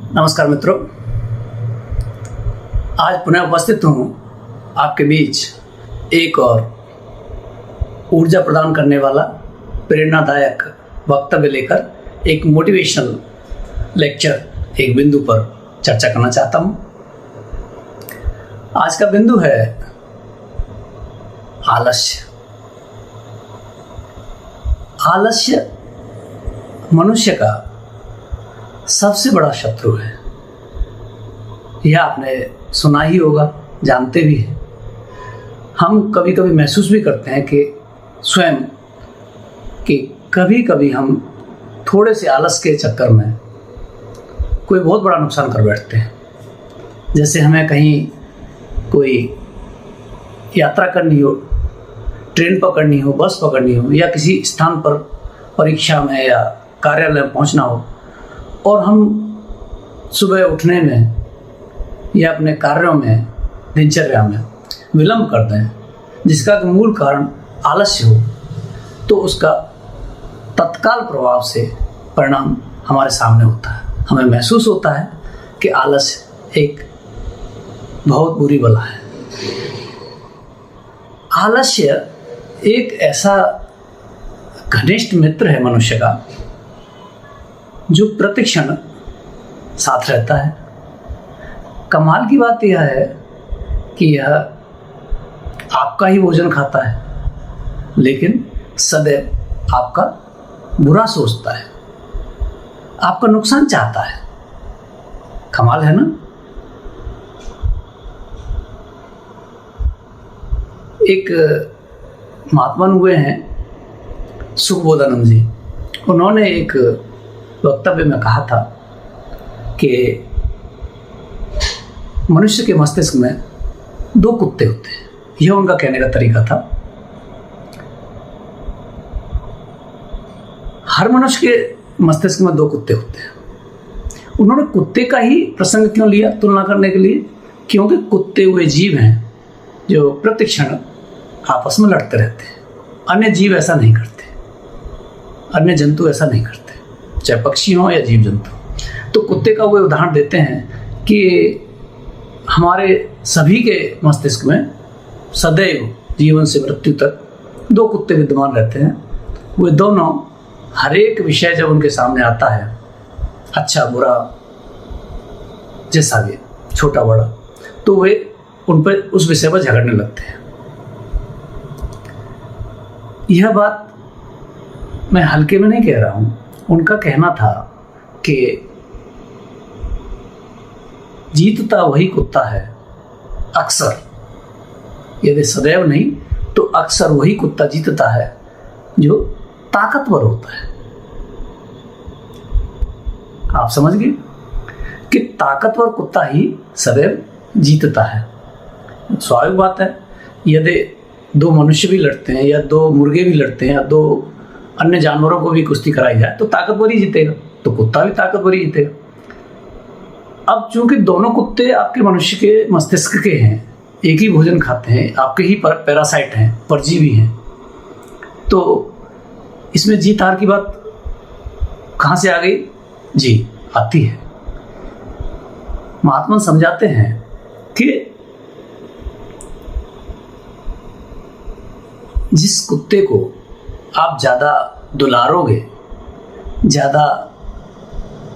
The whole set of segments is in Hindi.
नमस्कार मित्रों, आज पुनः उपस्थित हूँ आपके बीच एक और ऊर्जा प्रदान करने वाला प्रेरणादायक वक्तव्य लेकर एक मोटिवेशनल लेक्चर, एक बिंदु पर चर्चा करना चाहता हूँ। आज का बिंदु है आलस्य। आलस्य मनुष्य का सबसे बड़ा शत्रु है। यह आपने सुना ही होगा, जानते भी हैं। हम कभी कभी महसूस भी करते हैं कि स्वयं कि कभी कभी हम थोड़े से आलस के चक्कर में कोई बहुत बड़ा नुकसान कर बैठते हैं। जैसे हमें कहीं कोई यात्रा करनी हो, ट्रेन पकड़नी हो, बस पकड़नी हो, या किसी स्थान पर परीक्षा में या कार्यालय में पहुंचना हो, और हम सुबह उठने में या अपने कार्यों में, दिनचर्या में विलंब कर दें, जिसका मूल कारण आलस्य हो, तो उसका तत्काल प्रभाव से परिणाम हमारे सामने होता है। हमें महसूस होता है कि आलस्य एक बहुत बुरी बला है। आलस्य एक ऐसा घनिष्ठ मित्र है मनुष्य का, जो प्रतिक्षण साथ रहता है। कमाल की बात यह है कि यह आपका ही भोजन खाता है, लेकिन सदैव आपका बुरा सोचता है, आपका नुकसान चाहता है। कमाल है ना? एक महात्मा हुए हैं सुखबोधानंद जी। उन्होंने एक वक्तव्य में कहा था कि मनुष्य के मस्तिष्क में दो कुत्ते होते हैं। यह उनका कहने का तरीका था। हर मनुष्य के मस्तिष्क में दो कुत्ते होते हैं। उन्होंने कुत्ते का ही प्रसंग क्यों लिया तुलना करने के लिए? क्योंकि कुत्ते हुए जीव हैं जो प्रतिक्षण आपस में लड़ते रहते हैं। अन्य जीव ऐसा नहीं करते, अन्य जंतु ऐसा नहीं करते, चाहे पक्षी हो या जीव जंतु। तो कुत्ते का वो उदाहरण देते हैं कि हमारे सभी के मस्तिष्क में सदैव जीवन से मृत्यु तक दो कुत्ते विद्यमान रहते हैं। वे दोनों हर एक विषय जब उनके सामने आता है, अच्छा बुरा जैसा भी, छोटा बड़ा, तो वे उन पर उस विषय पर झगड़ने लगते हैं। यह बात मैं हल्के में नहीं कह रहा हूँ। उनका कहना था कि जीतता वही कुत्ता है अक्सर, यदि सदैव नहीं तो अक्सर वही कुत्ता जीतता है जो ताकतवर होता है। आप समझ गए कि ताकतवर कुत्ता ही सदैव जीतता है। स्वाभाविक बात है, यदि दो मनुष्य भी लड़ते हैं या दो मुर्गे भी लड़ते हैं या दो अन्य जानवरों को भी कुश्ती कराई जाए तो ताकतवर ही जीतेगा, तो कुत्ता भी ताकतवर ही जीतेगा। अब चूंकि दोनों कुत्ते आपके मनुष्य के मस्तिष्क के हैं, एक ही भोजन खाते हैं, आपके ही पैरासाइट हैं, परजीवी हैं, तो इसमें जीत हार की बात कहाँ से आ गई? जी आती है। महात्मा समझाते हैं कि जिस कुत्ते को आप ज़्यादा दुलारोगे, ज़्यादा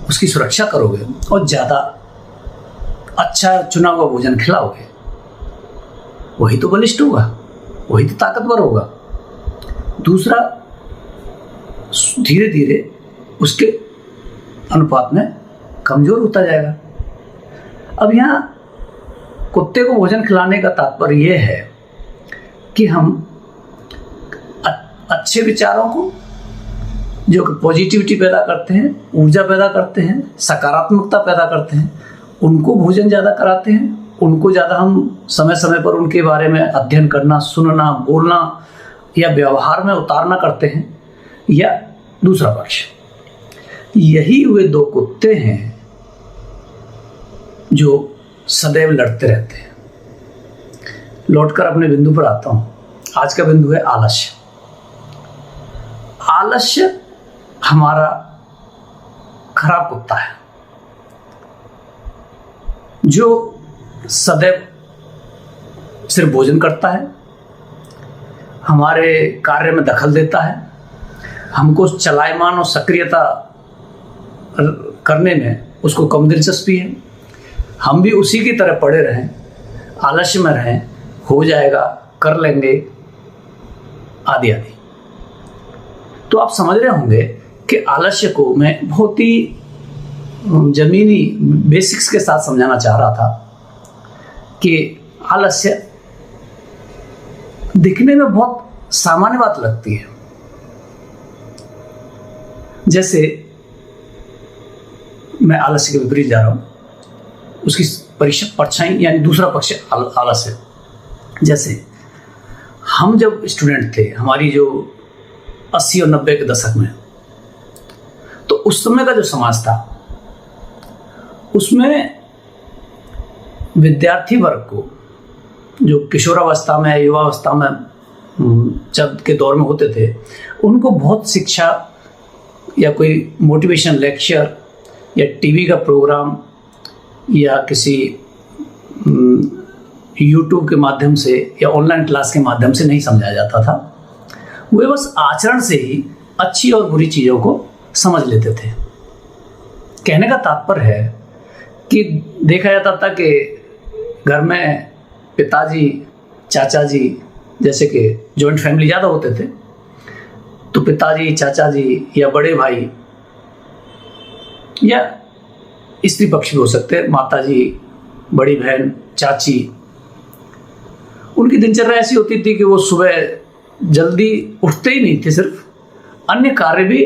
उसकी सुरक्षा करोगे और ज़्यादा अच्छा चुना हुआ भोजन खिलाओगे, वही तो बलिष्ठ होगा, वही तो ताकतवर होगा। दूसरा धीरे धीरे उसके अनुपात में कमज़ोर होता जाएगा। अब यहाँ कुत्ते को भोजन खिलाने का तात्पर्य यह है कि हम अच्छे विचारों को, जो पॉजिटिविटी पैदा करते हैं, ऊर्जा पैदा करते हैं, सकारात्मकता पैदा करते हैं, उनको भोजन ज़्यादा कराते हैं। उनको ज़्यादा हम समय समय पर उनके बारे में अध्ययन करना, सुनना, बोलना या व्यवहार में उतारना करते हैं। या दूसरा पक्ष, यही वे दो कुत्ते हैं जो सदैव लड़ते रहते हैं। लौटकर अपने बिंदु पर आता हूँ। आज का बिंदु है आलस्य। आलस्य हमारा खराब कुत्ता है। जो सदैव सिर्फ भोजन करता है, हमारे कार्य में दखल देता है, हमको चलायमान और सक्रियता करने में उसको कम दिलचस्पी है, हम भी उसी की तरह पड़े रहें, आलस्य में रहें, हो जाएगा, कर लेंगे, आदि आदि। तो आप समझ रहे होंगे कि आलस्य को मैं बहुत ही जमीनी बेसिक्स के साथ समझाना चाह रहा था कि आलस्य दिखने में बहुत सामान्य बात लगती है। जैसे मैं आलस्य के विपरीत जा रहा हूं, उसकी परछाई यानी दूसरा पक्ष आलस्य। जैसे हम जब स्टूडेंट थे, हमारी जो 80 और 90 के दशक में, तो उस समय का जो समाज था उसमें विद्यार्थी वर्ग को, जो किशोरावस्था में, युवावस्था में जब के दौर में होते थे, उनको बहुत शिक्षा या कोई मोटिवेशन लेक्चर या टीवी का प्रोग्राम या किसी यूट्यूब के माध्यम से या ऑनलाइन क्लास के माध्यम से नहीं समझाया जाता था। वे बस आचरण से ही अच्छी और बुरी चीज़ों को समझ लेते थे। कहने का तात्पर्य है कि देखा जाता था कि घर में पिताजी, चाचा जी, जैसे कि जॉइंट फैमिली ज़्यादा होते थे, तो पिताजी, चाचा जी या बड़े भाई या स्त्री पक्ष भी हो सकते हैं, माता जी, बड़ी बहन, चाची, उनकी दिनचर्या ऐसी होती थी कि वो सुबह जल्दी उठते ही नहीं थे, सिर्फ अन्य कार्य भी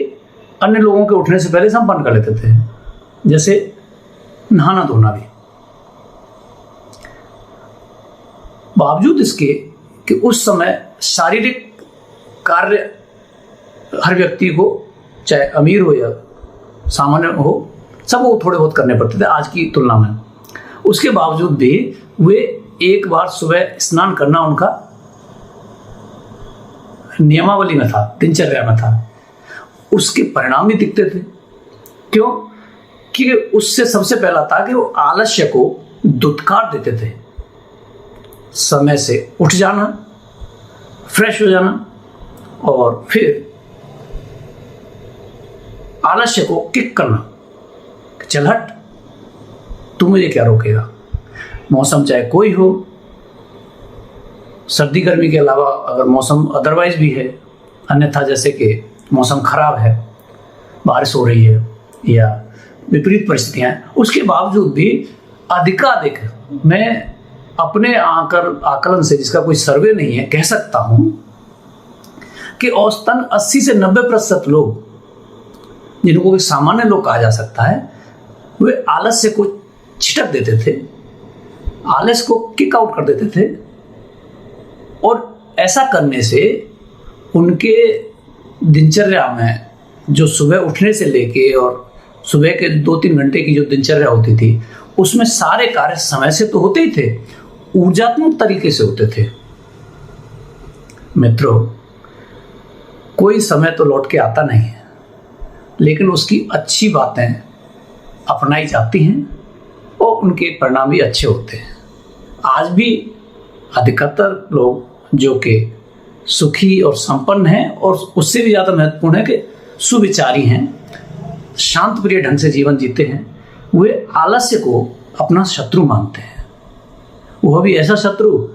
अन्य लोगों के उठने से पहले संपन्न कर लेते थे, जैसे नहाना धोना भी। बावजूद इसके कि उस समय शारीरिक कार्य हर व्यक्ति को, चाहे अमीर हो या सामान्य हो, सबको थोड़े बहुत करने पड़ते थे आज की तुलना में। उसके बावजूद भी वे एक बार सुबह स्नान करना उनका नियमावली में था, दिनचर्या में था। उसके परिणाम भी दिखते थे। क्यों? कि उससे सबसे पहला था कि वो आलस्य को दुत्कार देते थे। समय से उठ जाना, फ्रेश हो जाना और फिर आलस्य को किक करना, चल हट, तू मुझे क्या रोकेगा। मौसम चाहे कोई हो, सर्दी गर्मी के अलावा अगर मौसम अदरवाइज भी है, अन्यथा जैसे कि मौसम खराब है, बारिश हो रही है या विपरीत परिस्थितियां हैं, उसके बावजूद भी अधिकाधिक मैं अपने आकलन से, जिसका कोई सर्वे नहीं है, कह सकता हूं कि औसतन 80 से 90% लोग, जिनको सामान्य लोग कहा जा सकता है, वे आलस्य को छिटक देते थे, आलस्य को किक आउट कर देते थे। और ऐसा करने से उनके दिनचर्या में, जो सुबह उठने से लेके और सुबह के 2-3 घंटे की जो दिनचर्या होती थी, उसमें सारे कार्य समय से तो होते ही थे, ऊर्जात्मक तरीके से होते थे। मित्रों, कोई समय तो लौट के आता नहीं है, लेकिन उसकी अच्छी बातें अपनाई जाती हैं और उनके परिणाम भी अच्छे होते हैं। आज भी अधिकतर लोग जो कि सुखी और संपन्न हैं, और उससे भी ज़्यादा महत्वपूर्ण है कि सुविचारी हैं, शांत प्रिय ढंग से जीवन जीते हैं, वे आलस्य को अपना शत्रु मानते हैं। वह भी ऐसा शत्रु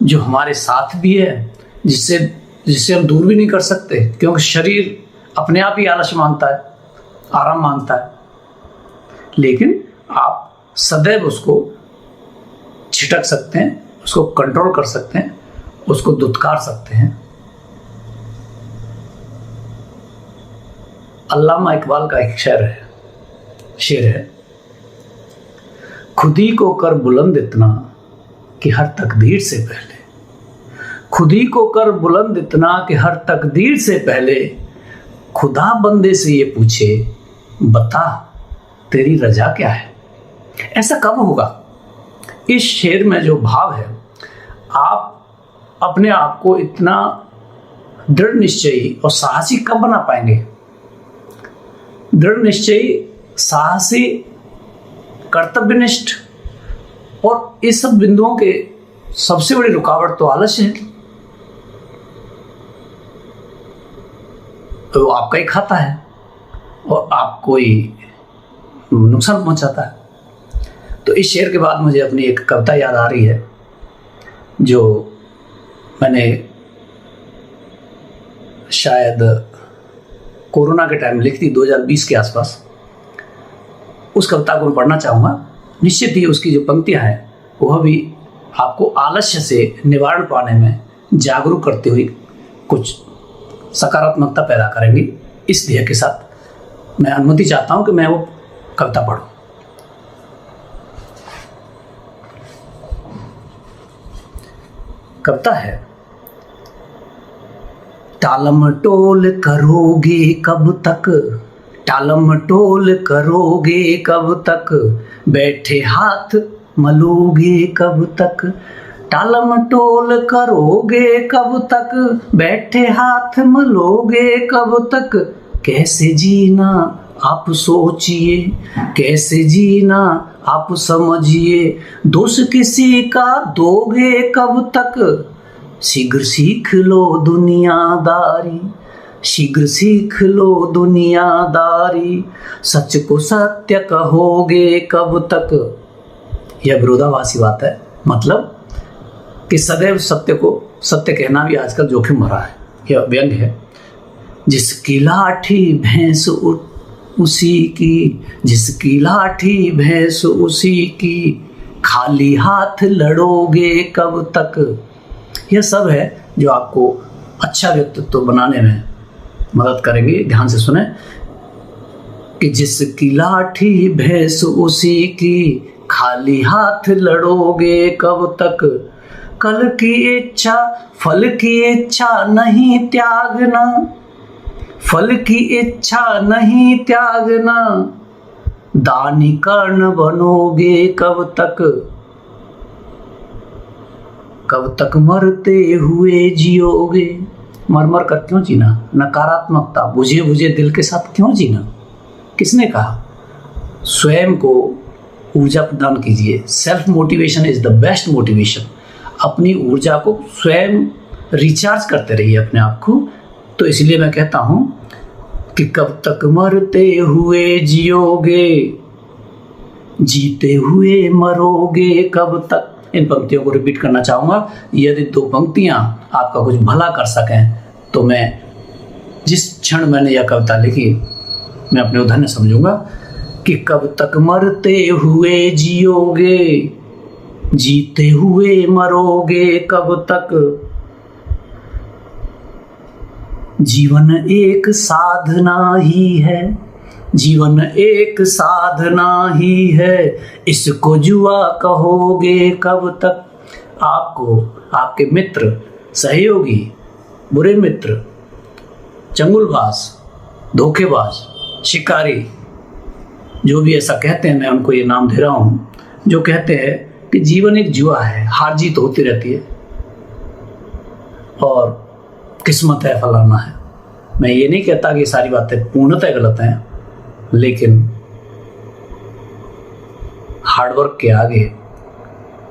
जो हमारे साथ भी है, जिससे हम दूर भी नहीं कर सकते, क्योंकि शरीर अपने आप ही आलस्य मांगता है, आराम मांगता है। लेकिन आप सदैव उसको छिटक सकते हैं, उसको कंट्रोल कर सकते हैं, उसको दुत्कार सकते हैं। अल्लामा इकबाल का एक शेर है, खुद ही को कर बुलंद इतना कि हर तकदीर से पहले, खुद ही को कर बुलंद इतना कि हर तकदीर से पहले, खुदा बंदे से ये पूछे बता तेरी रजा क्या है। ऐसा कब होगा? इस शेर में जो भाव है, आप अपने आप को इतना दृढ़ निश्चयी और साहसी कब बना पाएंगे? दृढ़ निश्चयी, साहसी, कर्तव्यनिष्ठ और इस सब बिंदुओं के सबसे बड़ी रुकावट तो आलस्य है। तो वो आपका ही खाता है और आपको ही नुकसान पहुंचाता है। तो इस शेर के बाद मुझे अपनी एक कविता याद आ रही है जो मैंने शायद कोरोना के टाइम लिखी थी, 2020 के आसपास। उस कविता को मैं पढ़ना चाहूँगा। निश्चित ही उसकी जो पंक्तियाँ हैं वह भी आपको आलस्य से निवारण पाने में जागरूक करते हुए कुछ सकारात्मकता पैदा करेंगी। इस ध्येय के साथ मैं अनुमति चाहता हूँ कि मैं वो कविता पढ़ूँ। कविता है, टालम टोल करोगे कब तक, टालम टोल करोगे कब तक, बैठे हाथ मलोगे कब तक, टालम टोल करोगे कब तक, बैठे हाथ मलोगे कब तक, कैसे जीना आप सोचिए, कैसे जीना आप समझिए, दोष किसी का दोगे कब तक, शीघ्र सीख लो दुनियादारी, शीघ्र सीख लो दुनियादारी, सच को सत्य कहोगे कब तक। यह विरोधाभासी बात है, मतलब कि सदैव सत्य को सत्य कहना भी आजकल जोखिम भरा है। यह व्यंग है। जिसकी लाठी भैंस उसी की, जिसकी लाठी भैंस उसी की, खाली हाथ लड़ोगे कब तक। यह सब है जो आपको अच्छा व्यक्तित्व बनाने में मदद करेंगे। ध्यान से सुने कि जिसकी लाठी भैंस उसी की, खाली हाथ लड़ोगे कब तक, कल की इच्छा फल की इच्छा नहीं त्यागना, फल की इच्छा नहीं त्यागना, दानी कर्ण बनोगे कब तक, कब तक मरते हुए जियोगे। मर मर कर क्यों जीना, नकारात्मकता बुझे बुझे दिल के साथ क्यों जीना। किसने कहा? स्वयं को ऊर्जा प्रदान कीजिए। Self motivation is the best motivation. अपनी ऊर्जा को स्वयं रिचार्ज करते रहिए अपने आप को। तो इसलिए मैं कहता हूँ कि कब तक मरते हुए जियोगे, जीते हुए मरोगे कब तक। इन पंक्तियों को रिपीट करना चाहूँगा। यदि दो पंक्तियाँ आपका कुछ भला कर सकें तो मैं जिस क्षण मैंने यह कविता लिखी मैं अपने धन्य समझूंगा कि कब तक मरते हुए जियोगे, जीते हुए मरोगे कब तक। जीवन एक साधना ही है, जीवन एक साधना ही है, इसको जुआ कहोगे कब तक। आपको आपके मित्र, सहयोगी, बुरे मित्र, चंगुलबाज, धोखेबाज, शिकारी, जो भी ऐसा कहते हैं, मैं उनको ये नाम दे रहा हूँ, जो कहते हैं कि जीवन एक जुआ है, हार जीत होती रहती है और किस्मत है, फलाना है। मैं ये नहीं कहता कि ये सारी बातें पूर्णतः गलत हैं, लेकिन हार्डवर्क के आगे,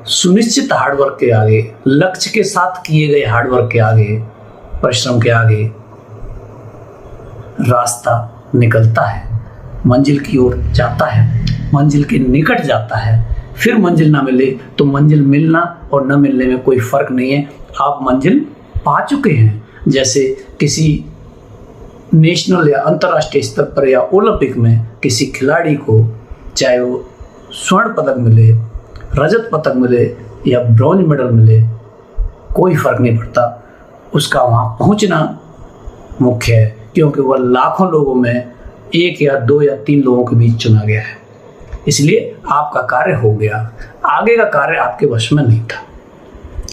सुनिश्चित हार्डवर्क के आगे, लक्ष्य के साथ किए गए हार्डवर्क के आगे, परिश्रम के आगे रास्ता निकलता है, मंजिल की ओर जाता है, मंजिल के निकट जाता है। फिर मंजिल ना मिले तो मंजिल मिलना और न मिलने में कोई फर्क नहीं है। आप मंजिल पा चुके हैं। जैसे किसी नेशनल या अंतर्राष्ट्रीय स्तर पर या ओलंपिक में किसी खिलाड़ी को चाहे वो स्वर्ण पदक मिले, रजत पदक मिले या ब्रॉन्ज मेडल मिले, कोई फर्क नहीं पड़ता, उसका वहाँ पहुँचना मुख्य है, क्योंकि वह लाखों लोगों में एक या दो या तीन लोगों के बीच चुना गया है। इसलिए आपका कार्य हो गया, आगे का कार्य आपके वश में नहीं था।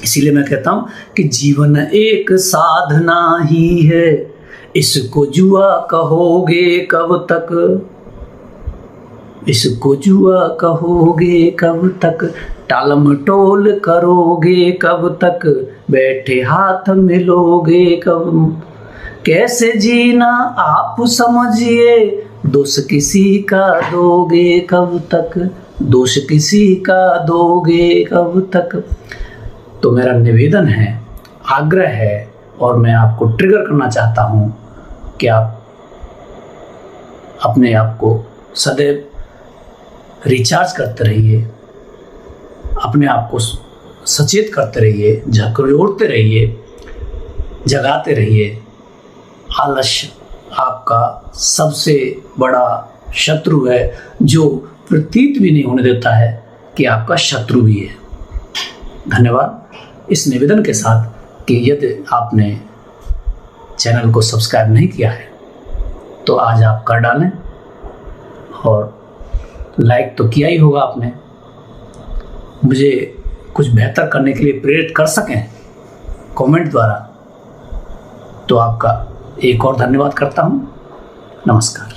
इसीलिए मैं कहता हूँ कि जीवन एक साधना ही है, इसको जुआ कहोगे कब तक, इसको जुआ कहोगे कब तक, टालम टोल करोगे कब तक, बैठे हाथ मिलोगे कब, कैसे जीना आप समझिए, दोष किसी का दोगे कब तक। दोष किसी का दोगे कब तक। तो मेरा निवेदन है, आग्रह है, और मैं आपको ट्रिगर करना चाहता हूँ कि आप अपने आप को सदैव रिचार्ज करते रहिए, अपने आप को सचेत करते रहिए, झकझोरते रहिए, जगाते रहिए। आलस्य आपका सबसे बड़ा शत्रु है, जो प्रतीत भी नहीं होने देता है कि आपका शत्रु भी है। धन्यवाद इस निवेदन के साथ कि यदि आपने चैनल को सब्सक्राइब नहीं किया है तो आज आप कर डालें, और लाइक तो किया ही होगा आपने। मुझे कुछ बेहतर करने के लिए प्रेरित कर सकें कमेंट द्वारा, तो आपका एक और धन्यवाद करता हूँ। नमस्कार।